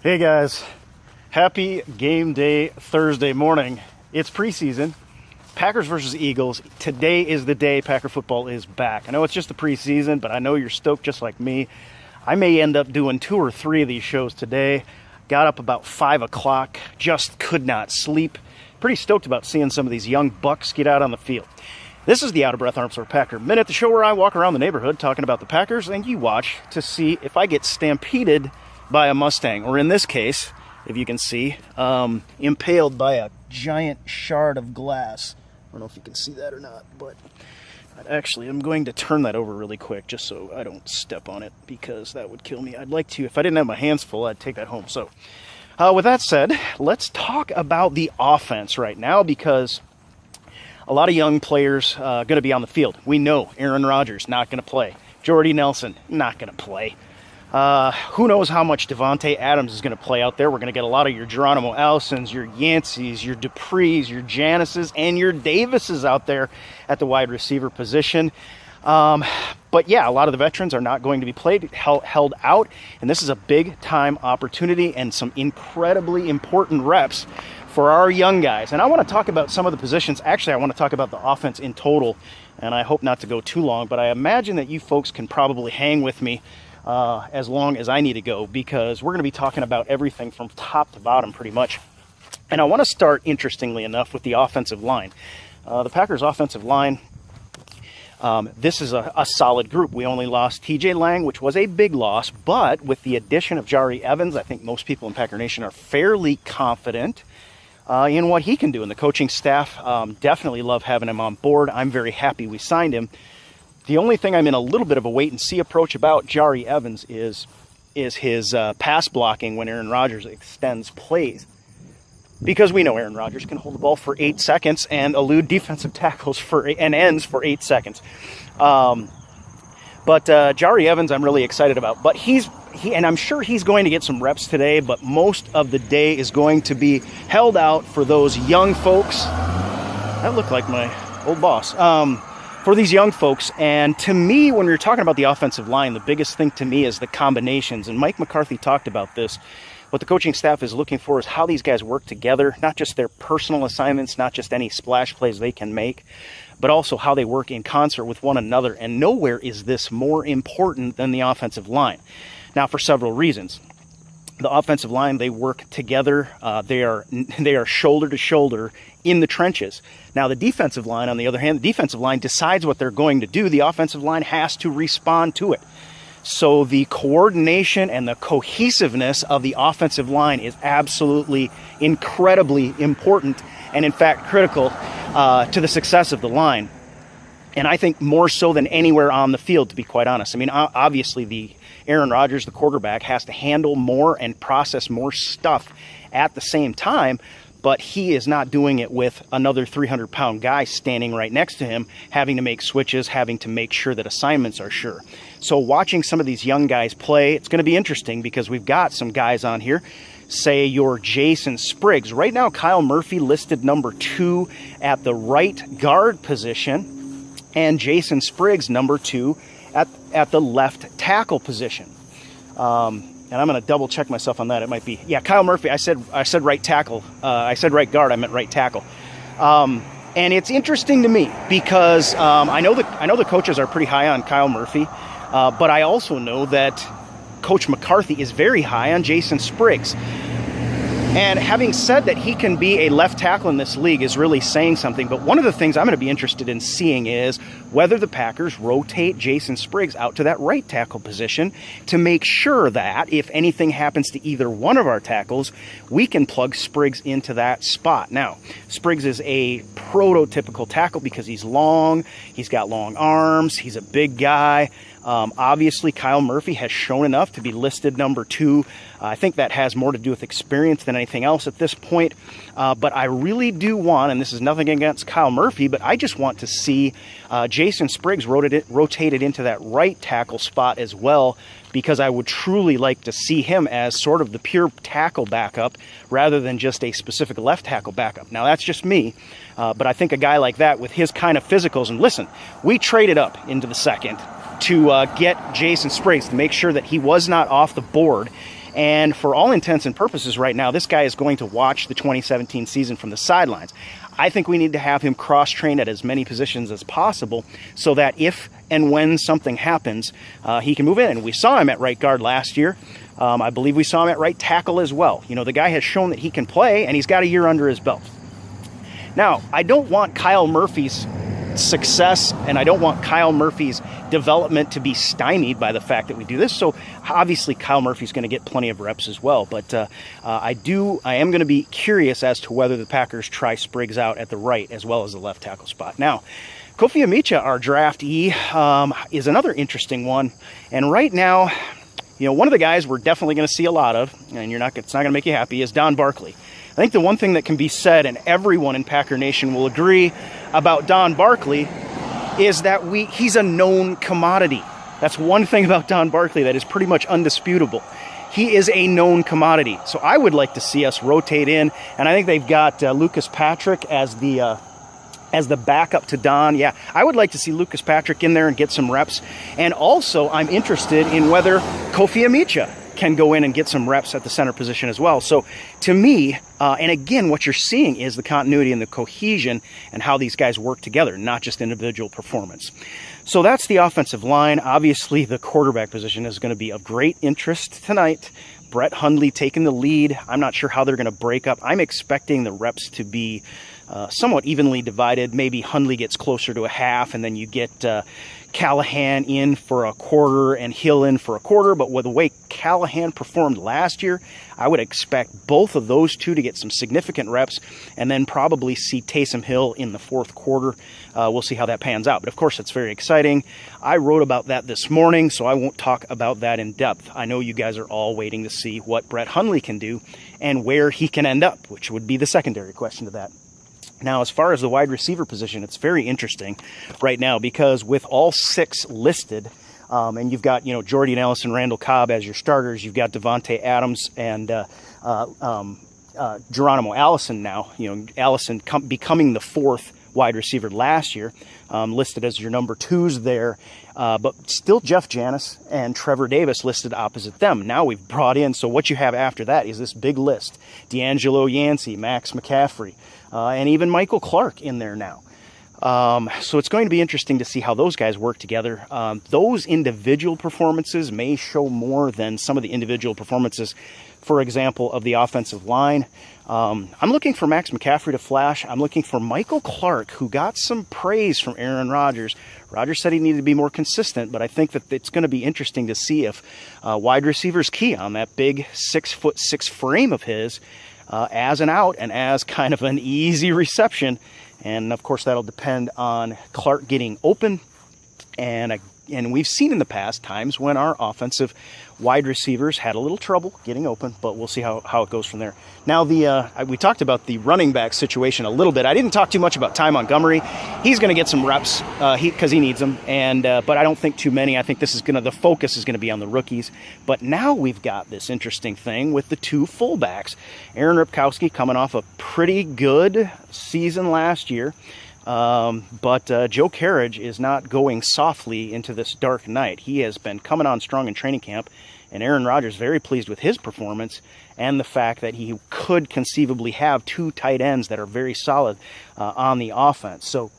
Hey guys, happy game day Thursday morning. It's preseason, Packers versus Eagles. Today is the day Packer football is back. I know it's just the preseason, but I know you're stoked just like me. I may end up doing 2 or 3 of these shows today. Got up about 5 o'clock, just could not sleep. Pretty stoked about seeing some of these young bucks get out on the field. This is the Out of Breath Armstrong Packer Minute, the show where I walk around the neighborhood talking about the Packers, and you watch to see if I get stampeded by a Mustang, or in this case, if you can see, impaled by a giant shard of glass. I don't know if you can see that or not, but actually I'm going to turn that over really quick just so I don't step on it, because that would kill me. I'd like to, if I didn't have my hands full, I'd take that home. So with that said, let's talk about the offense right now, because a lot of young players going to be on the field. We know Aaron Rodgers not going to play. Jordy Nelson not going to play. Who knows how much Devontae Adams is going to play out there. We're going to get a lot of your Geronimo Allisons, your Yanceys, your Duprees, your Janices, and your Davises out there at the wide receiver position. But yeah, a lot of the veterans are not going to be held out, and this is a big-time opportunity and some incredibly important reps for our young guys. And I want to talk about some of the positions. Actually, I want to talk about the offense in total, and I hope not to go too long, but I imagine that you folks can probably hang with me as long as I need to go, because we're going to be talking about everything from top to bottom pretty much. And I want to start, interestingly enough, with the offensive line. The Packers' offensive line, this is a solid group. We only lost TJ Lang, which was a big loss, but with the addition of Jari Evans, I think most people in Packer Nation are fairly confident in what he can do. And the coaching staff definitely love having him on board. I'm very happy we signed him. The only thing I'm in a little bit of a wait-and-see approach about Jari Evans is his pass blocking when Aaron Rodgers extends plays. Because we know Aaron Rodgers can hold the ball for 8 seconds and elude defensive tackles and ends for 8 seconds. But Jari Evans I'm really excited about. But and I'm sure he's going to get some reps today, but most of the day is going to be held out for those young folks. That looked like my old boss. For these young folks. And to me, when we're talking about the offensive line, the biggest thing to me is the combinations. And Mike McCarthy talked about this. What the coaching staff is looking for is how these guys work together, not just their personal assignments, not just any splash plays they can make, but also how they work in concert with one another. And nowhere is this more important than the offensive line. Now, for several reasons. The offensive line, they work together. They are shoulder to shoulder in the trenches. Now, the defensive line, on the other hand, the defensive line decides what they're going to do. The offensive line has to respond to it. So the coordination and the cohesiveness of the offensive line is absolutely incredibly important and, in fact, critical to the success of the line. And I think more so than anywhere on the field, to be quite honest. I mean, obviously, Aaron Rodgers, the quarterback, has to handle more and process more stuff at the same time, but he is not doing it with another 300-pound guy standing right next to him, having to make switches, having to make sure that assignments are sure. So watching some of these young guys play, it's going to be interesting, because we've got some guys on here. Say your Jason Spriggs. Right now, Kyle Murphy listed number 2 at the right guard position, and Jason Spriggs number 2 at the left tackle position. And I'm going to double check myself on that. It might be, yeah, Kyle Murphy. I said right tackle. I said right guard. I meant right tackle. And it's interesting to me because I know the coaches are pretty high on Kyle Murphy, but I also know that Coach McCarthy is very high on Jason Spriggs. And having said that he can be a left tackle in this league is really saying something. But one of the things I'm going to be interested in seeing is whether the Packers rotate Jason Spriggs out to that right tackle position to make sure that if anything happens to either one of our tackles, we can plug Spriggs into that spot. Now, Spriggs is a prototypical tackle because he's long, he's got long arms, he's a big guy. Obviously, Kyle Murphy has shown enough to be listed number 2. I think that has more to do with experience than anything else at this point. But I really do want, and this is nothing against Kyle Murphy, but I just want to see Jason Spriggs rotated into that right tackle spot as well, because I would truly like to see him as sort of the pure tackle backup rather than just a specific left tackle backup. Now, that's just me, but I think a guy like that with his kind of physicals, and listen, we traded up into the second to get Jason Spriggs to make sure that he was not off the board. And for all intents and purposes right now, this guy is going to watch the 2017 season from the sidelines. I think we need to have him cross-train at as many positions as possible so that if and when something happens, he can move in. And we saw him at right guard last year. I believe we saw him at right tackle as well. You know, the guy has shown that he can play, and he's got a year under his belt. Now, I don't want Kyle Murphy's success, and I don't want Kyle Murphy's development to be stymied by the fact that we do this. So obviously Kyle Murphy's going to get plenty of reps as well. But I am going to be curious as to whether the Packers try Spriggs out at the right as well as the left tackle spot. Now, Kofi Amicha, our draftee, is another interesting one. And right now, you know, one of the guys we're definitely going to see a lot of, and it's not going to make you happy, is Don Barkley. I think the one thing that can be said, and everyone in Packer Nation will agree about Don Barkley, is that he's a known commodity. That's one thing about Don Barkley that is pretty much undisputable. He is a known commodity. So I would like to see us rotate in, and I think they've got Lucas Patrick as the backup to Don. Yeah, I would like to see Lucas Patrick in there and get some reps. And also, I'm interested in whether Kofi Amicha can go in and get some reps at the center position as well. So to me, and again, what you're seeing is the continuity and the cohesion and how these guys work together, not just individual performance. So that's the offensive line. Obviously, the quarterback position is going to be of great interest tonight. Brett Hundley taking the lead. I'm not sure how they're going to break up. I'm expecting the reps to be somewhat evenly divided. Maybe Hundley gets closer to a half, and then you get Callahan in for a quarter and Hill in for a quarter. But with the way Callahan performed last year, I would expect both of those two to get some significant reps and then probably see Taysom Hill in the fourth quarter. We'll see how that pans out. But of course, it's very exciting. I wrote about that this morning, so I won't talk about that in depth. I know you guys are all waiting to see what Brett Hundley can do and where he can end up, which would be the secondary question to that. Now, as far as the wide receiver position, it's very interesting right now because with all six listed, and you've got, Jordy Nelson, Randall Cobb as your starters. You've got Devontae Adams and Geronimo Allison now. Allison becoming the fourth wide receiver last year, listed as your number twos there. But still Jeff Janis and Trevor Davis listed opposite them. Now we've brought in, so what you have after that is this big list. D'Angelo Yancey, Max McCaffrey, and even Michael Clark in there now. So it's going to be interesting to see how those guys work together. Those individual performances may show more than some of the individual performances, for example, of the offensive line. I'm looking for Max McCaffrey to flash. I'm looking for Michael Clark, who got some praise from Aaron Rodgers. Rodgers said he needed to be more consistent, but I think that it's going to be interesting to see if wide receivers key on that big 6'6" frame of his as an out and as kind of an easy reception. And of course, that'll depend on Clark getting open. And we've seen in the past times when our offensive wide receivers had a little trouble getting open, but we'll see how it goes from there. Now, we talked about the running back situation a little bit. I didn't talk too much about Ty Montgomery. He's going to get some reps because he needs them, but I don't think too many. I think the focus is going to be on the rookies. But now we've got this interesting thing with the two fullbacks. Aaron Ripkowski coming off a pretty good season last year. But Joe Carriage is not going softly into this dark night. He has been coming on strong in training camp, and Aaron Rodgers very pleased with his performance and the fact that he could conceivably have two tight ends that are very solid on the offense. So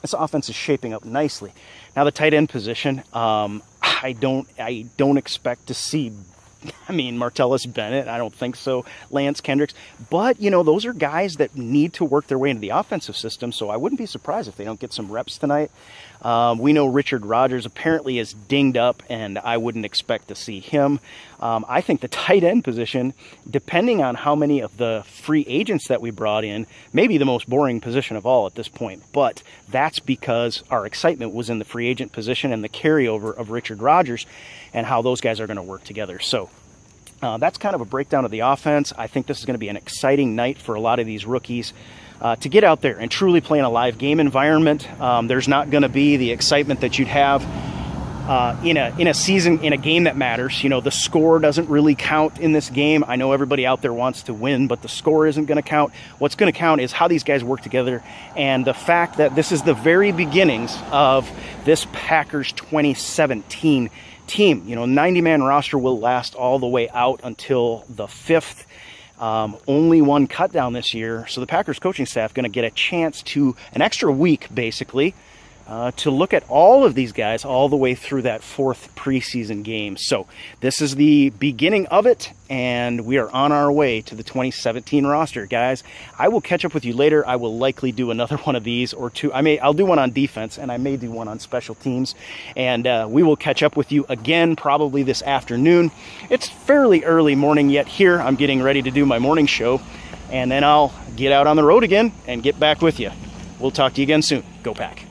this offense is shaping up nicely. Now the tight end position, I don't expect to see Martellus Bennett, I don't think so. Lance Kendricks. But, those are guys that need to work their way into the offensive system, so I wouldn't be surprised if they don't get some reps tonight. We know Richard Rodgers apparently is dinged up, and I wouldn't expect to see him. I think the tight end position, depending on how many of the free agents that we brought in, may be the most boring position of all at this point. But that's because our excitement was in the free agent position and the carryover of Richard Rodgers and how those guys are going to work together. So that's kind of a breakdown of the offense. I think this is going to be an exciting night for a lot of these rookies to get out there and truly play in a live game environment. There's not going to be the excitement that you'd have in a season, in a game that matters. The score doesn't really count in this game. I know everybody out there wants to win, but the score isn't going to count. What's going to count is how these guys work together and the fact that this is the very beginnings of this Packers 2017 team. You know, 90-man roster will last all the way out until the 5th. Only one cut down this year, so the Packers coaching staff going to get a chance to, an extra week basically, to look at all of these guys all the way through that 4th preseason game. So this is the beginning of it, and we are on our way to the 2017 roster, guys. I will catch up with you later. I will likely do another one of these or two. I'll do one on defense, and I may do one on special teams, and we will catch up with you again probably this afternoon. It's fairly early morning yet here. I'm getting ready to do my morning show, and then I'll get out on the road again and get back with you. We'll talk to you again soon. Go Pack.